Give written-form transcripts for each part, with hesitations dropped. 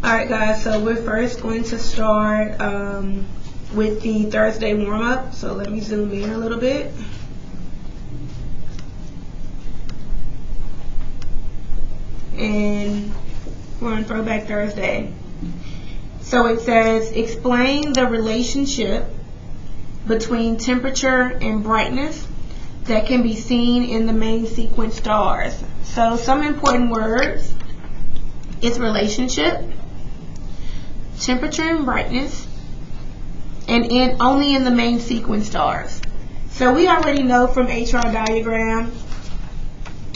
Alright guys, so we're first going to start with the Thursday warm-up. So let me zoom in a little bit. And we're on Throwback Thursday. So it says, explain the relationship between temperature and brightness that can be seen in the main sequence stars. So some important words is relationship, temperature and brightness, and only in the main sequence stars. So we already know from HR diagram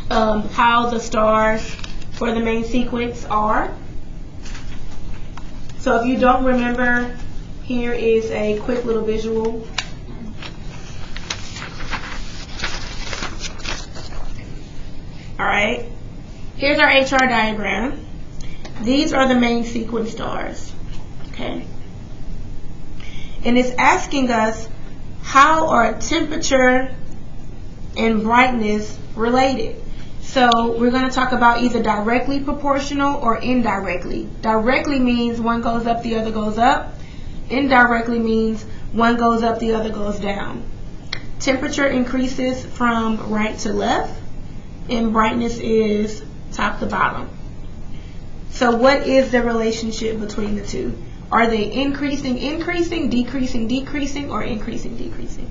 how the stars for the main sequence are. So if you don't remember, here is a quick little visual. Alright, here's our HR diagram. These are the main sequence stars. Okay. And it's asking us, how are temperature and brightness related? So we're going to talk about either directly proportional or indirectly. Directly means one goes up, the other goes up. Indirectly means one goes up, the other goes down. Temperature increases from right to left, and brightness is top to bottom. So what is the relationship between the two? Are they increasing, decreasing, or increasing, decreasing?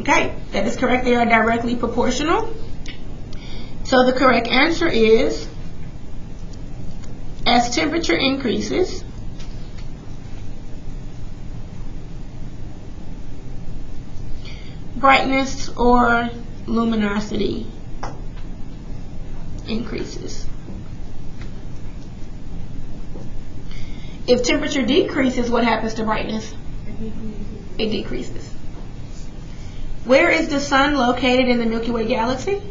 Okay, that is correct. They are directly proportional. So the correct answer is, as temperature increases, brightness or luminosity increases. If temperature decreases, what happens to brightness? It decreases. Where is the sun located in the Milky Way galaxy?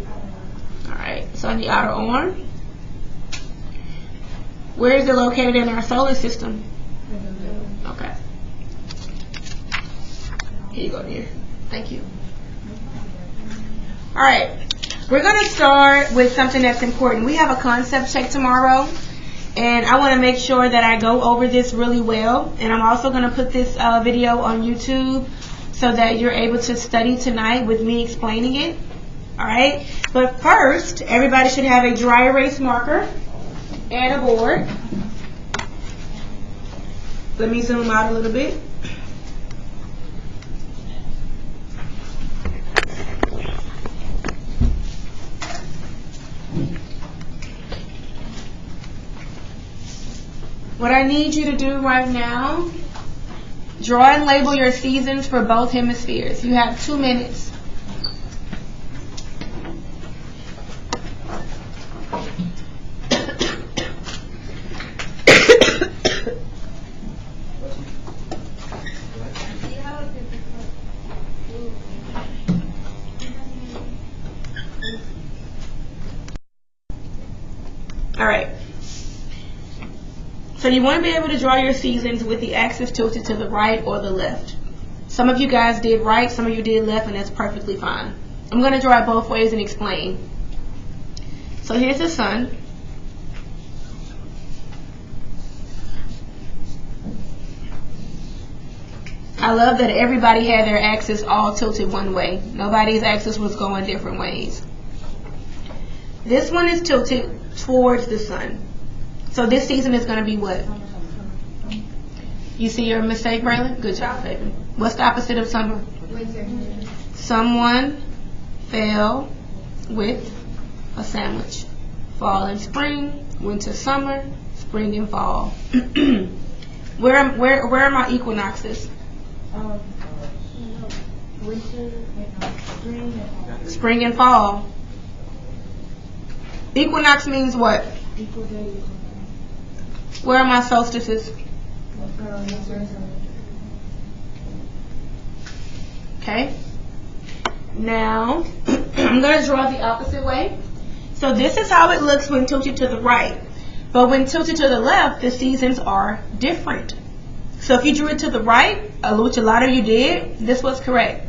Alright, so in the outer arm. Where is it located in our solar system? Okay. Here you go, dear. Thank you. Alright, we're going to start with something that's important. We have a concept check tomorrow, and I want to make sure that I go over this really well. And I'm also going to put this video on YouTube so that you're able to study tonight with me explaining it. Alright, but first, everybody should have a dry erase marker and a board. Let me zoom out a little bit. What I need you to do right now, draw and label your seasons for both hemispheres. You have 2 minutes. All right. So you want to be able to draw your seasons with the axis tilted to the right or the left. Some of you guys did right, some of you did left, and that's perfectly fine. I'm going to draw it both ways and explain. So here's the sun. I love that everybody had their axis all tilted one way. Nobody's axis was going different ways. This one is tilted towards the sun. So this season is going to be what? You see your mistake, Braylon? Good job, baby. What's the opposite of summer? Winter. Someone fell with a sandwich. Fall and spring, winter, summer, spring and fall. Where are my equinoxes? Winter and Spring and fall. Equinox means what? equal days. Where are my solstices? Okay. Now, I'm going to draw the opposite way. So this is how it looks when tilted to the right. But when tilted to the left, the seasons are different. So if you drew it to the right, which a lot of you did, this was correct.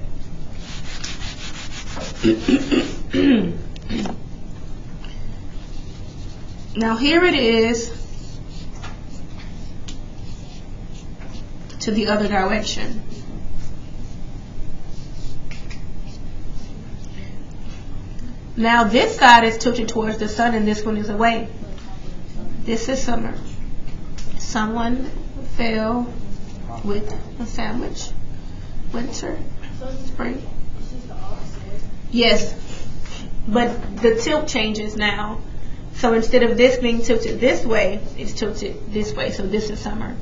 Now here it is to the other direction. Now this side is tilted towards the sun and this one is away. This is summer. Someone fell with a sandwich. Winter, spring. Yes, but the tilt changes now. So instead of this being tilted this way, it's tilted this way. So this is summer.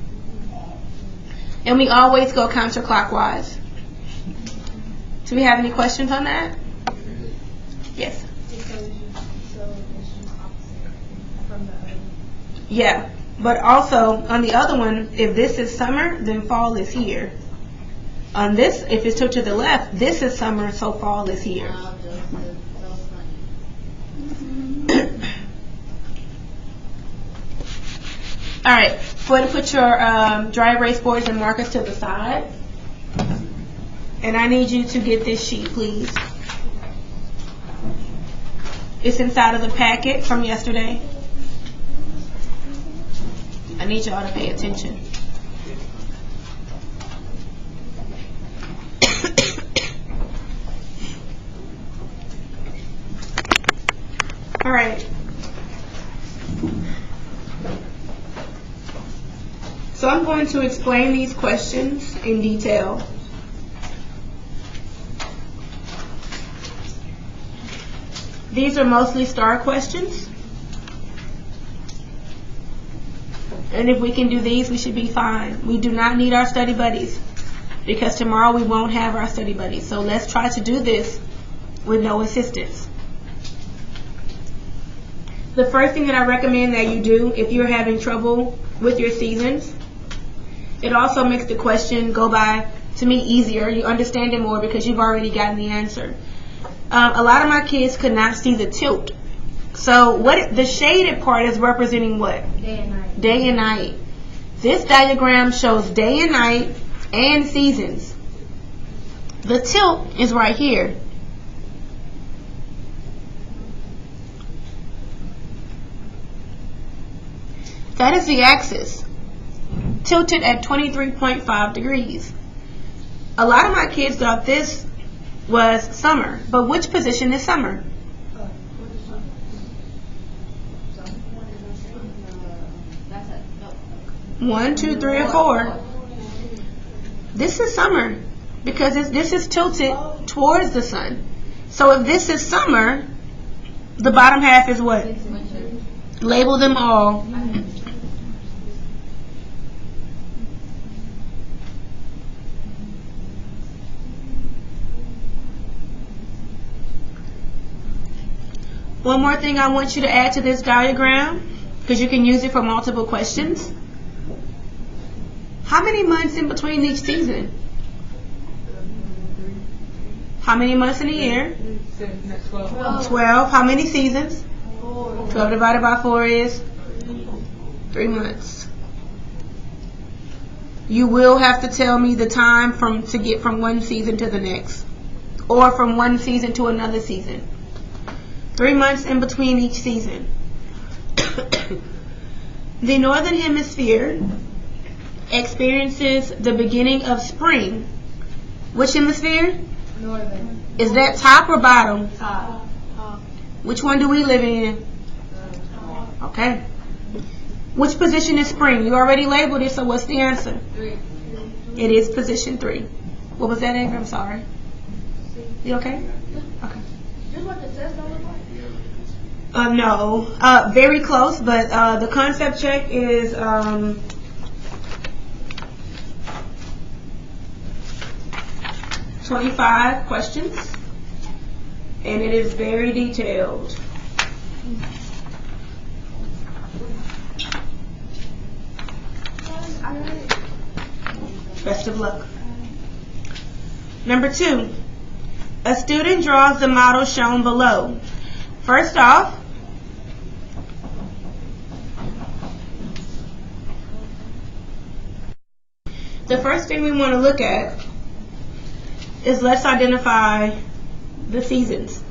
And we always go counterclockwise. Do we have any questions on that? Yes. Yeah, but also on the other one, if this is summer, then fall is here. On this, if it's tilted to the left, this is summer, so fall is here. All right, go ahead and put your dry erase boards and markers to the side. And I need you to get this sheet, please. It's inside of the packet from yesterday. I need y'all to pay attention. All right. So I'm going to explain these questions in detail. These are mostly star questions. And if we can do these, we should be fine. We do not need our study buddies because tomorrow we won't have our study buddies. So let's try to do this with no assistance. The first thing that I recommend that you do if you're having trouble with your seasons, it also makes the question go by, to me, easier. You understand it more because you've already gotten the answer. A lot of my kids could not see the tilt. So what the shaded part is representing what? Day and night. Day and night. This diagram shows day and night and seasons. The tilt is right here. That is the axis, tilted at 23.5 degrees. A lot of my kids thought this was summer, but which position is summer? 1, 2, 3, or 4. This is summer because this is tilted towards the sun. So if this is summer, the bottom half is what? Label them all. One more thing I want you to add to this diagram, because you can use it for multiple questions. How many months in between each season? How many months in a year? 12. How many seasons? 12 divided by 4 is 3 months. You will have to tell me the time to get from one season to the next, or from one season to another season. 3 months in between each season. The northern hemisphere experiences the beginning of spring. Which hemisphere? Northern. Is that top or bottom? Top. Which one do we live in? Okay. Which position is spring? You already labeled it, so what's the answer? 3. It is position 3. What was that, Ava? I'm sorry. You okay? Okay. Just what the test don't look like? No. Very close, but the concept check is 25 questions, and it is very detailed. Best of luck. Number 2. A student draws the model shown below. First off, the first thing we want to look at is let's identify the seasons.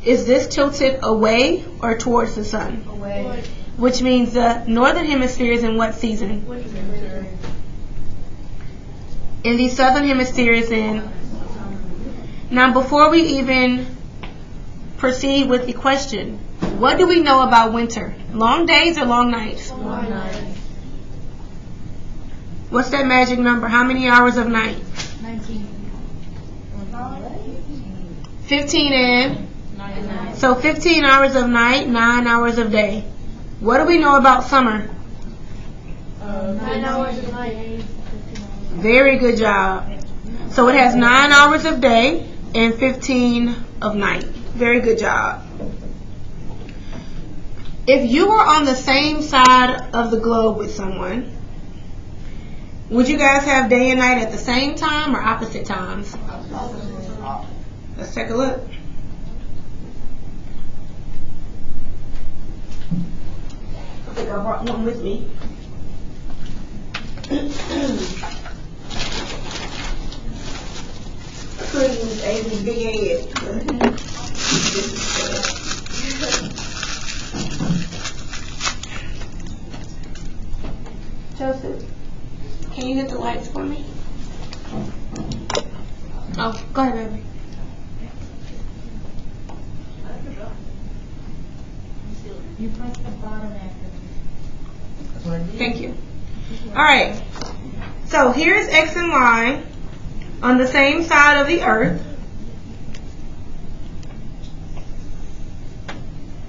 Is this tilted away or towards the sun? Away. which means the northern hemisphere is in what season? Winter. And the southern hemisphere is in. Now, before we even proceed with the question, what do we know about winter? Long days or long nights? Long night. What's that magic number? How many hours of night? 19. 15 and? 9. So 15 hours of night, 9 hours of day. What do we know about summer? 9 hours of night. Very good job. So it has 9 hours of day and 15 of night. Very good job. If you were on the same side of the globe with someone, would you guys have day and night at the same time or opposite times? Let's take a look. I think I brought one with me. I couldn't use Amy's big head. Joseph, can you hit the lights for me? Oh, go ahead, baby. You press the bottom after. Thank you. All right. So here's X and Y on the same side of the earth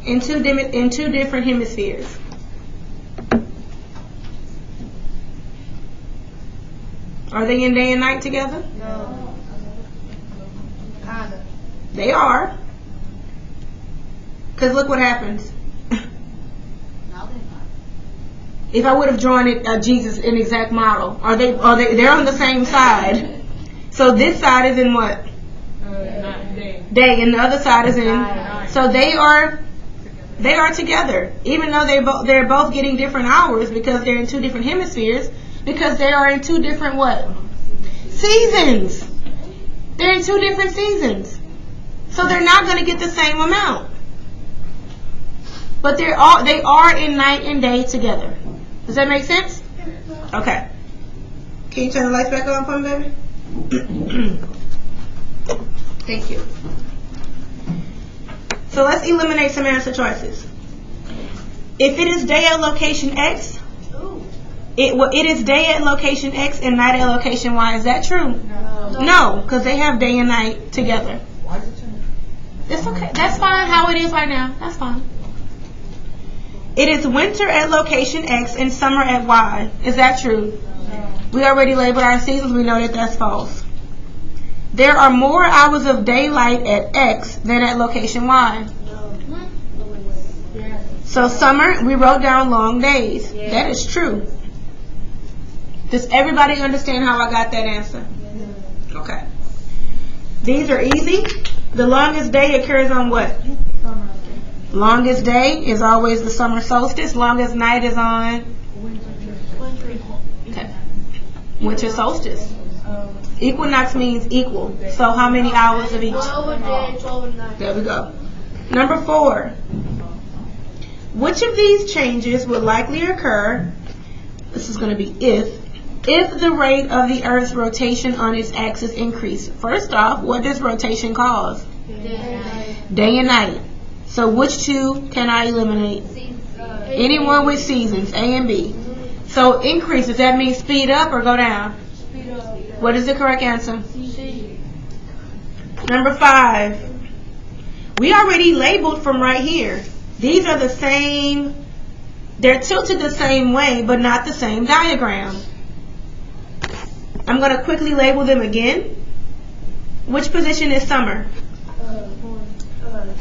in two different hemispheres. Are they in day and night together? No. Kinda. They are. Because look what happens. If I would have drawn it, Jesus, an exact model, they're on the same side. So this side is in what? Day, and the other side is in. Night. So they are together, even though they're both getting different hours because they're in two different hemispheres, because they are in two different what? Seasons. They're in two different seasons, so they're not going to get the same amount. But they are in night and day together. Does that make sense? Okay. Can you turn the lights back on for me, baby? Thank you. So let's eliminate some answer choices. If it is day at location X, it is day at location X and night at location Y. Is that true? No, because they have day and night together. Why is it changing? It's okay. That's fine how it is right now. That's fine. It is winter at location X and summer at Y. Is that true? We already labeled our seasons. We know that that's false. There are more hours of daylight at X than at location Y. So summer, we wrote down long days. That is true. Does everybody understand how I got that answer? Okay. These are easy. The longest day occurs on what? Longest day is always the summer solstice. Longest night is on winter solstice. Equinox means equal. So how many hours of each? 12 a day, 12 a night. There we go. Number 4. Which of these changes would likely occur? This is going to be if the rate of the Earth's rotation on its axis increased. First off, what does rotation cause? Day and night. So which two can I eliminate? Anyone with seasons, A and B. So increase, does that mean speed up or go down? Speed up. What is the correct answer? C. Number 5. We already labeled from right here. These are the same, they're tilted the same way, but not the same diagram. I'm going to quickly label them again. Which position is summer?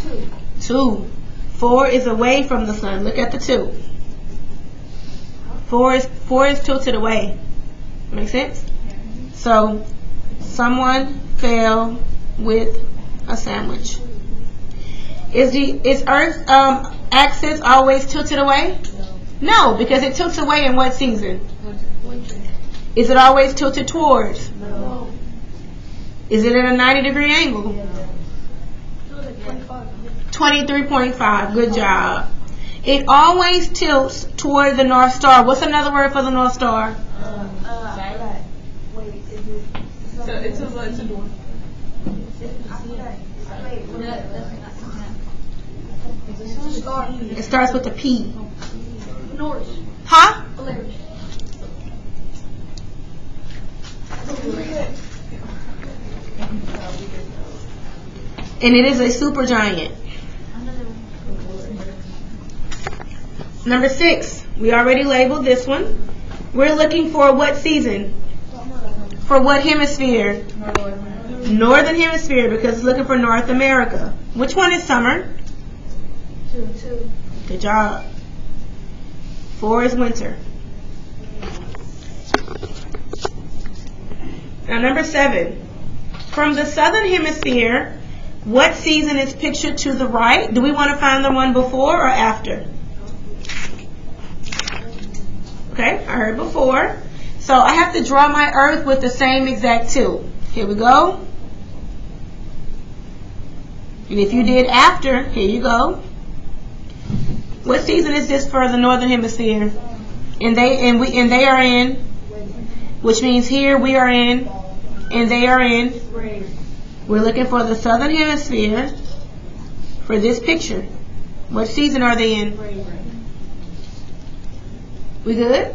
2. 2. 4 is away from the sun. Look at the 2. 4 is tilted away. Make sense? So, someone fell with a sandwich. Is Earth's axis always tilted away? No, because it tilts away in what season? Winter. Is it always tilted towards? No. Is it at a 90-degree angle? 23.5. Good job. It always tilts toward the North Star. What's another word for the North Star? Wait, is it? So it's a door. It starts with a P. North. Huh? Polaris. And it is a supergiant. Number 6. We already labeled this one. We're looking for what season? For what hemisphere? Northern hemisphere, because it's looking for North America. Which one is summer? 2. Good job. 4 is winter. Now number 7. From the southern hemisphere, what season is pictured to the right? Do we want to find the one before or after? Okay, I heard before. So I have to draw my earth with the same exact tilt. Here we go. And if you did after, here you go. What season is this for the northern hemisphere? And they are in, which means here we are in, and they are in. We're looking for the southern hemisphere for this picture. What season are they in? We good?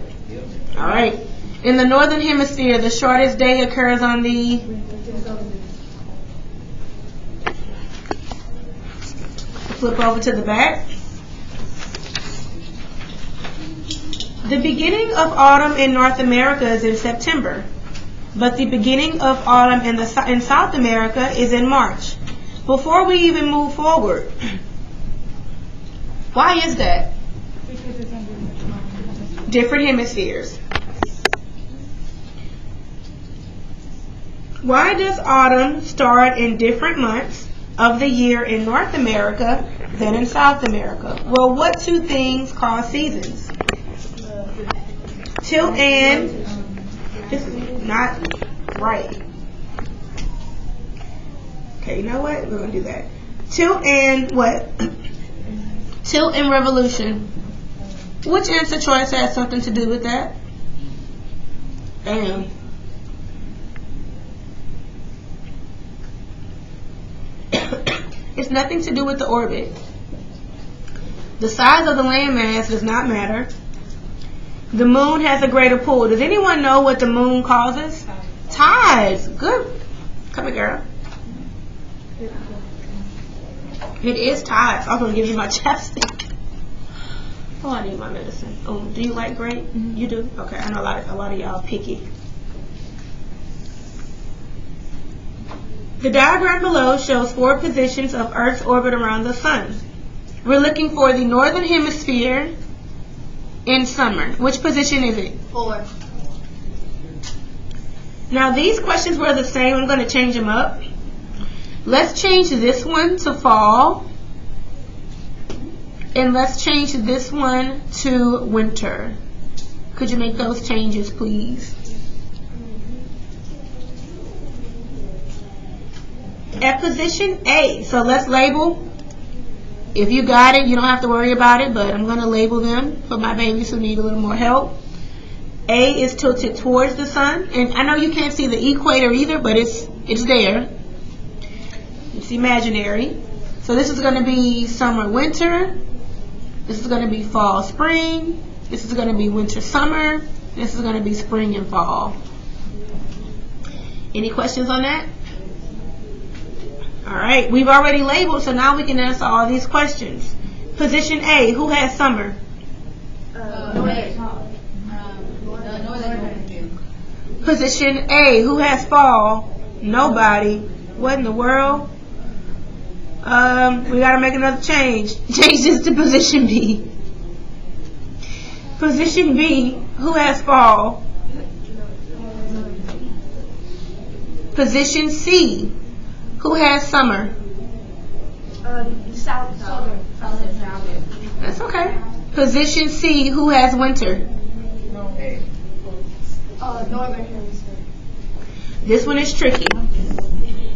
All right. In the northern hemisphere, the shortest day occurs on the flip over to the back. The beginning of autumn in North America is in September, but the beginning of autumn in South America is in March. Before we even move forward, why is that? Different hemispheres. Why does autumn start in different months of the year in North America than in South America? Well, what two things cause seasons? Tilt and, this is not right. Okay, you know what? We're going to do that. Tilt and what? Tilt and revolution. Which answer choice has something to do with that? Bam. It's nothing to do with the orbit. The size of the landmass does not matter. The moon has a greater pull. Does anyone know what the moon causes? Tides. Good. Come here, girl. It is tides. I'm going to give you my chapstick. Oh, I need my medicine. Oh, do you like grape? Mm-hmm. You do? Okay, I know a lot of y'all picky. The diagram below shows 4 positions of Earth's orbit around the sun. We're looking for the northern hemisphere in summer. Which position is it? 4. Now these questions were the same. I'm going to change them up. Let's change this one to fall. And let's change this one to winter. Could you make those changes, please? At position A, so let's label. If you got it, you don't have to worry about it, but I'm going to label them for my babies who need a little more help. A is tilted towards the sun, and I know you can't see the equator either, but it's there. It's imaginary. So this is going to be summer, winter. This is going to be fall, spring. This is going to be winter, summer. This is going to be spring and fall. Any questions on that? All right, we've already labeled, so now we can answer all these questions. Position A, who has summer? Position A, who has fall? Nobody. What in the world? We got to make another change. Change this to position B. Position B, who has fall? Position C, who has summer? Southern. That's okay. Position C, who has winter? Northern hemisphere. This one is tricky.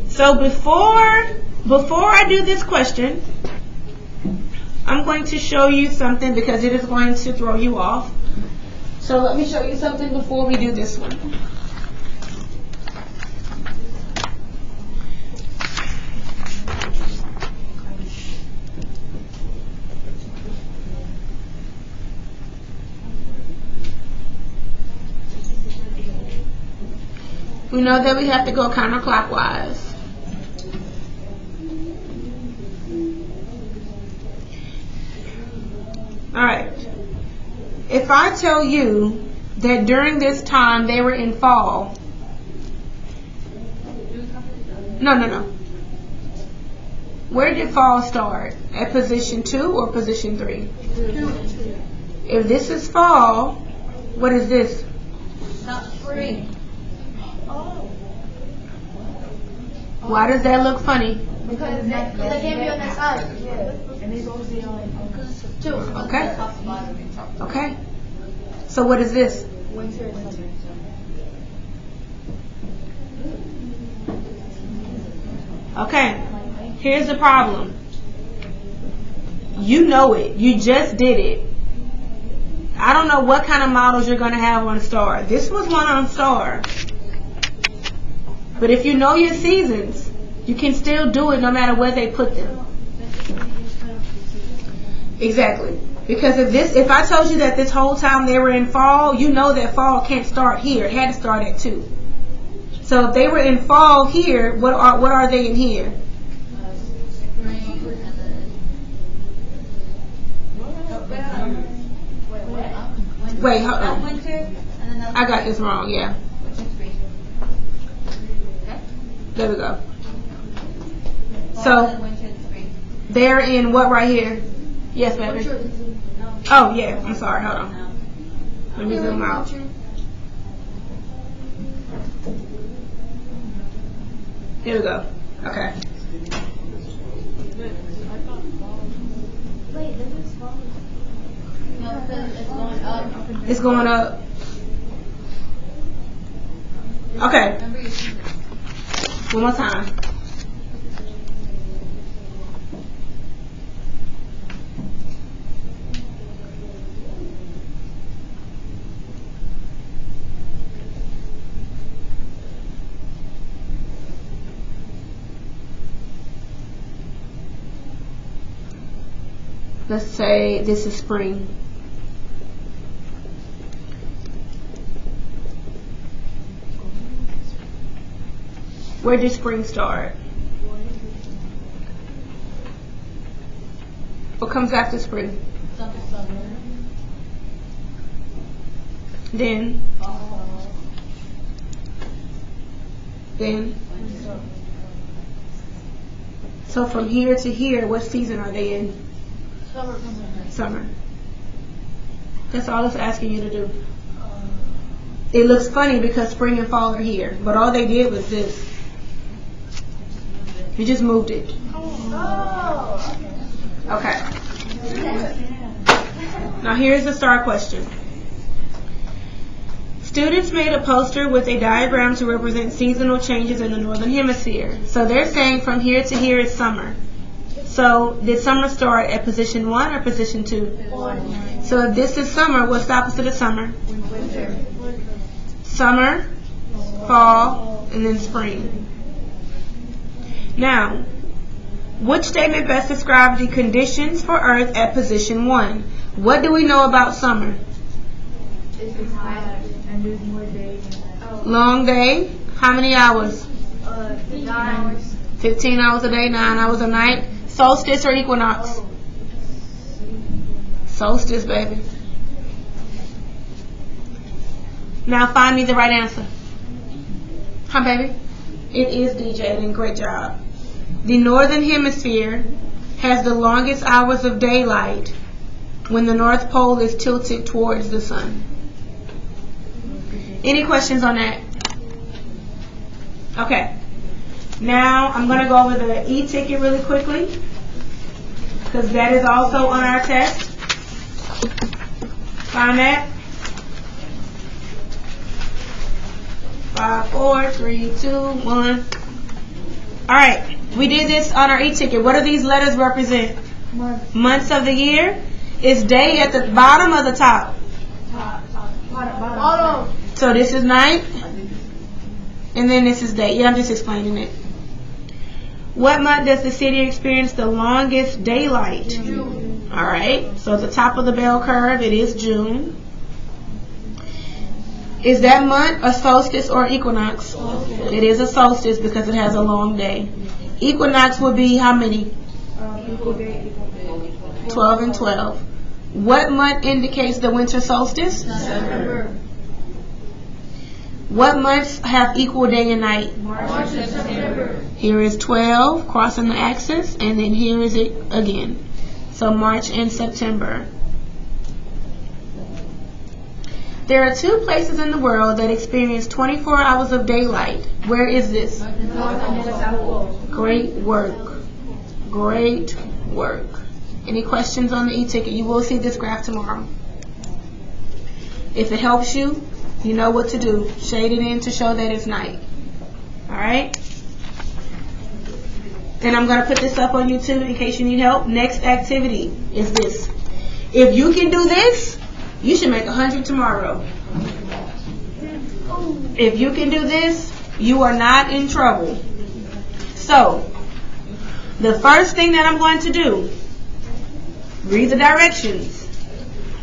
So before I do this question, I'm going to show you something because it is going to throw you off. So let me show you something before we do this one. We know that we have to go counterclockwise. All right. If I tell you that during this time they were in fall. No. Where did fall start? At position 2 or position 3? 2. If this is fall, what is this? Not spring. Why does that look funny? Because they can't be on that side. And they both be on. Because 2. Okay. Okay. So what is this? Winter and summer. Okay. Here's the problem. You know it. You just did it. I don't know what kind of models you're going to have on Star. This was one on Star. But if you know your seasons, you can still do it no matter where they put them. Exactly. Because if I told you that this whole time they were in fall, you know that fall can't start here. It had to start at 2. So if they were in fall here, what are they in here? Wait, hold on. I got this wrong, yeah. There we go. So they're in what right here? Yes, baby. Oh, yeah. I'm sorry. Hold on. Let me zoom out. Here we go. Okay. It's going up. Okay. One more time. Let's say this is spring. Where did spring start? What comes after spring? Then? So from here to here, what season are they in? Summer. That's all it's asking you to do. It looks funny because spring and fall are here, but all they did was this. You just moved it. Okay. Now here's the star question. Students made a poster with a diagram to represent seasonal changes in the northern hemisphere. So they're saying from here to here is summer. So did summer start at position 1 or position 2? 1. So if this is summer, what's the opposite of summer? Winter. Summer, fall, and then spring. Now, which statement best describes the conditions for Earth at position 1? What do we know about summer? It's hot. And there's more days. Long day. How many hours? 9 hours. 15 hours a day, 9 hours a night. Solstice or equinox? Solstice, baby. Now find me the right answer. Huh, baby? It is DJ, and great job. The northern hemisphere has the longest hours of daylight when the North Pole is tilted towards the sun. Any questions on that? Okay. Now I'm going to go over the e-ticket really quickly because that is also on our test. Find that. 5, 4, 3, 2, 1. All right. We did this on our e-ticket. What do these letters represent? Months of the year is day at the bottom or the top. Bottom. So this is night, and then this is day. Yeah, I'm just explaining it. What month does the city experience the longest daylight? June. All right, so at the top of the bell curve, it is June. Is that month a solstice or equinox? It is a solstice because it has a long day. Equinox would be how many? Equal day, equal day. 12 and 12. What month indicates the winter solstice? September. What months have equal day and night? March and September. Here is 12 crossing the axis, and then here is it again. So March and September. There are 2 places in the world that experience 24 hours of daylight. Where is this? North and South Pole. Great work. Great work. Any questions on the e-ticket? You will see this graph tomorrow. If it helps you, you know what to do. Shade it in to show that it's night. Alright? And I'm going to put this up on YouTube in case you need help. Next activity is this. If you can do this, you should make 100 tomorrow. If you can do this, you are not in trouble. So, the first thing that I'm going to do, read the directions.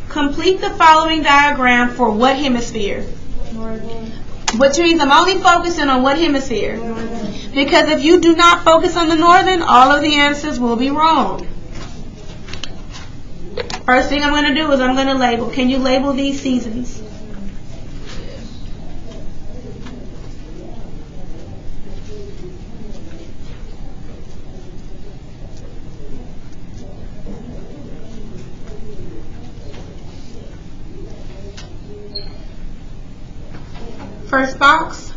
Complete the following diagram for what hemisphere? Which means I'm only focusing on what hemisphere. Because if you do not focus on the northern, all of the answers will be wrong. First thing I'm going to do is I'm going to label. Can you label these seasons? First box,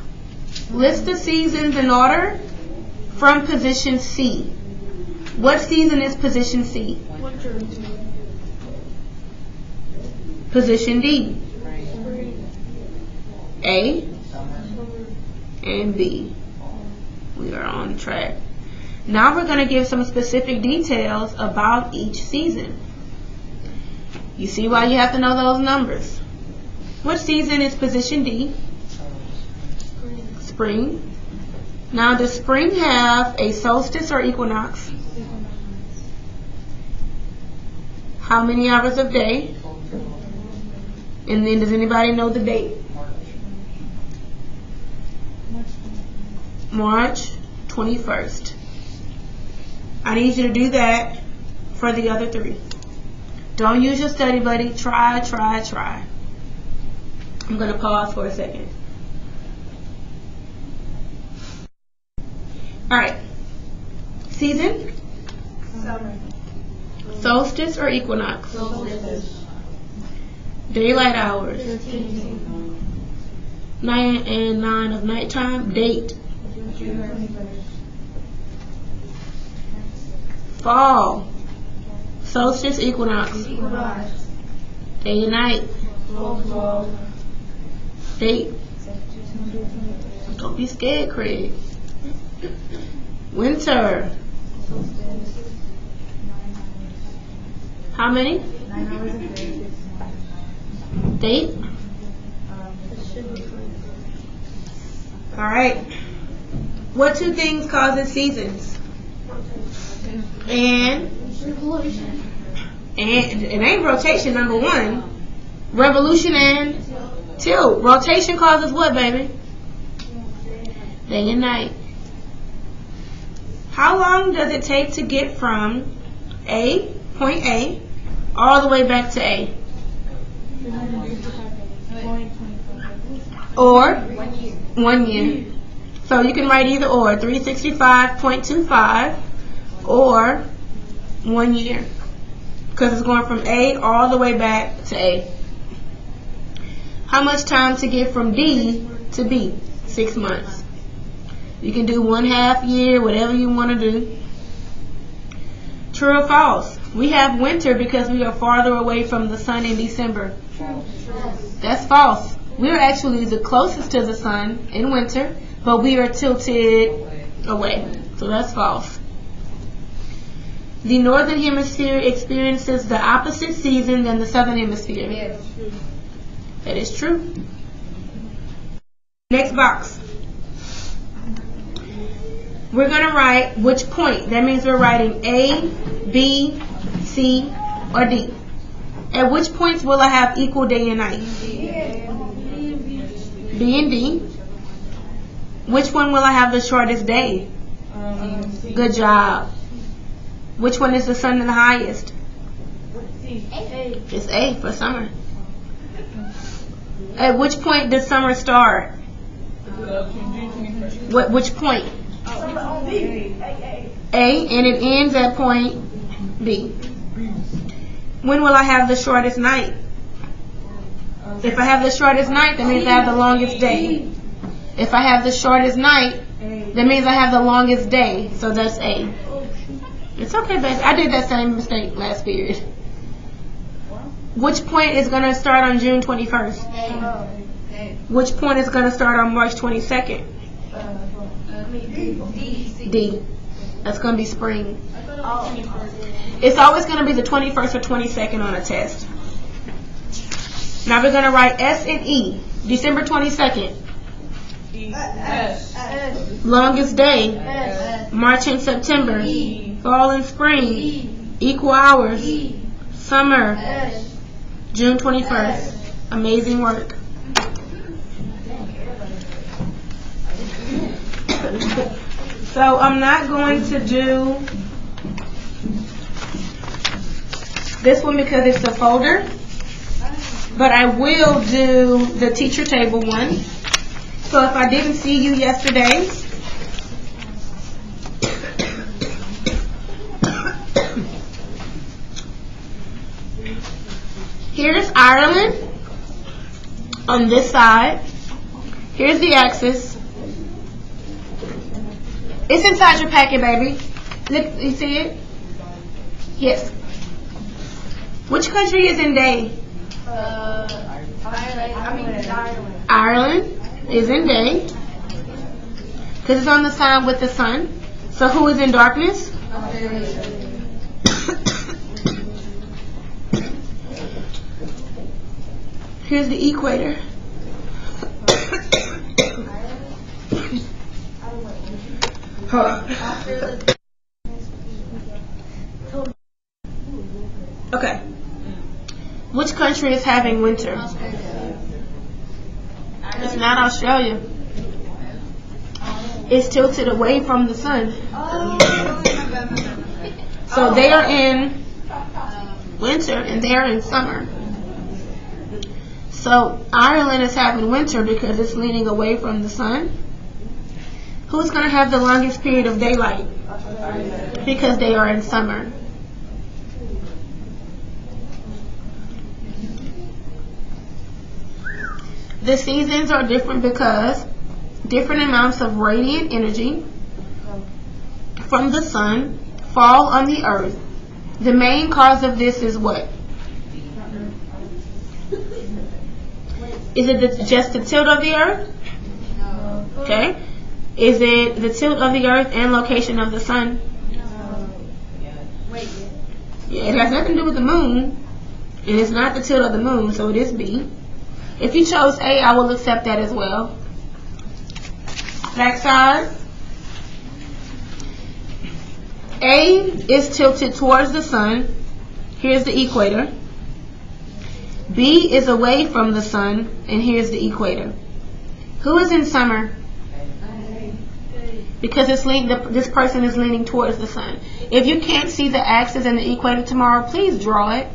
list the seasons in order from position C. What season is position C? Winter. Position D. A and B. We are on track. Now we're going to give some specific details about each season. You see why you have to know those numbers. What season is position D? Spring. Now, does spring have a solstice or equinox? How many hours of day? And then, does anybody know the date? March 21st. I need you to do that for the other 3. Don't use your study buddy. Try. I'm going to pause for a second. Alright. Season? Summer. Solstice or equinox? Solstice. Daylight hours? 15. 9 and 9 of nighttime. Date? June. Fall? Solstice, equinox? Equinox. Day and night? 12. Date? Don't be scared, Craig. Winter? How many? 9 hours a day. Date? Alright. What 2 things causes seasons? And it ain't rotation, number 1. Revolution and tilt. Rotation causes what, baby? Day and night. How long does it take to get from point A, all the way back to A? Or 1 year. So you can write either or, 365.25 or 1 year. Because it's going from A all the way back to A. How much time to get from D to B? 6 months. You can do 1/2 year, whatever you want to do. True or false? We have winter because we are farther away from the sun in December. That's false. We are actually the closest to the sun in winter, but we are tilted away. So that's false. The northern hemisphere experiences the opposite season than the southern hemisphere. Yes. That is true. Next box. We're going to write which point. That means we're writing A, B, C, or D. At which points will I have equal day and night? B and D. Which one will I have the shortest day? Good job. Which one is the sun the highest? It's A for summer. At which point does summer start? Which point? A, and it ends at point B. When will I have the shortest night? If I have the shortest night, that means I have the longest day. If I have the shortest night, that means I have the longest day. So that's A. It's okay, baby. I did that same mistake last period. Which point is going to start on June 21st? Which point is going to start on March 22nd? D. That's going to be spring. It's always going to be the 21st or 22nd on a test. Now we're going to write S and E. December 22nd. Longest day. March and September. Fall and spring. Equal hours. Summer. June 21st. Amazing work. So I'm not going to do this one because it's a folder, but I will do the teacher table one. So if I didn't see you yesterday, here's Ireland on this side. Here's the axis. It's inside your packet, baby. Look, you see it? Yes. Which country is in day? Ireland is in day because it's on the side with the sun. So who is in darkness? Here's the equator. Hold on. Okay. Which country is having winter? It's not Australia. It's tilted away from the sun. So they are in winter and they are in summer. So Ireland is having winter because it's leaning away from the sun. Who's going to have the longest period of daylight? Because they are in summer. The seasons are different because different amounts of radiant energy from the sun fall on the earth. The main cause of this is what? Is it just the tilt of the earth? Okay. Is it the tilt of the earth and location of the sun? Yeah, it has nothing to do with the moon. And it's not the tilt of the moon, so it is B. If you chose A, I will accept that as well. Back side. A is tilted towards the sun. Here's the equator. B is away from the sun, and here's the equator. Who is in summer? Because this person is leaning towards the sun. If you can't see the axis and the equator tomorrow, please draw it.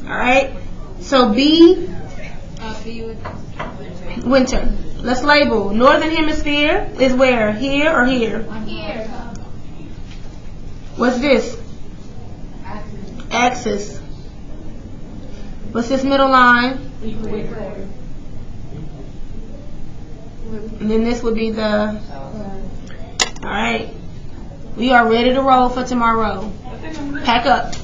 Alright, so B, winter. Let's label. Northern hemisphere is where? Here or here? Here. What's this? Axis. What's this middle line? And then this would be the... Alright. We are ready to roll for tomorrow. Pack up.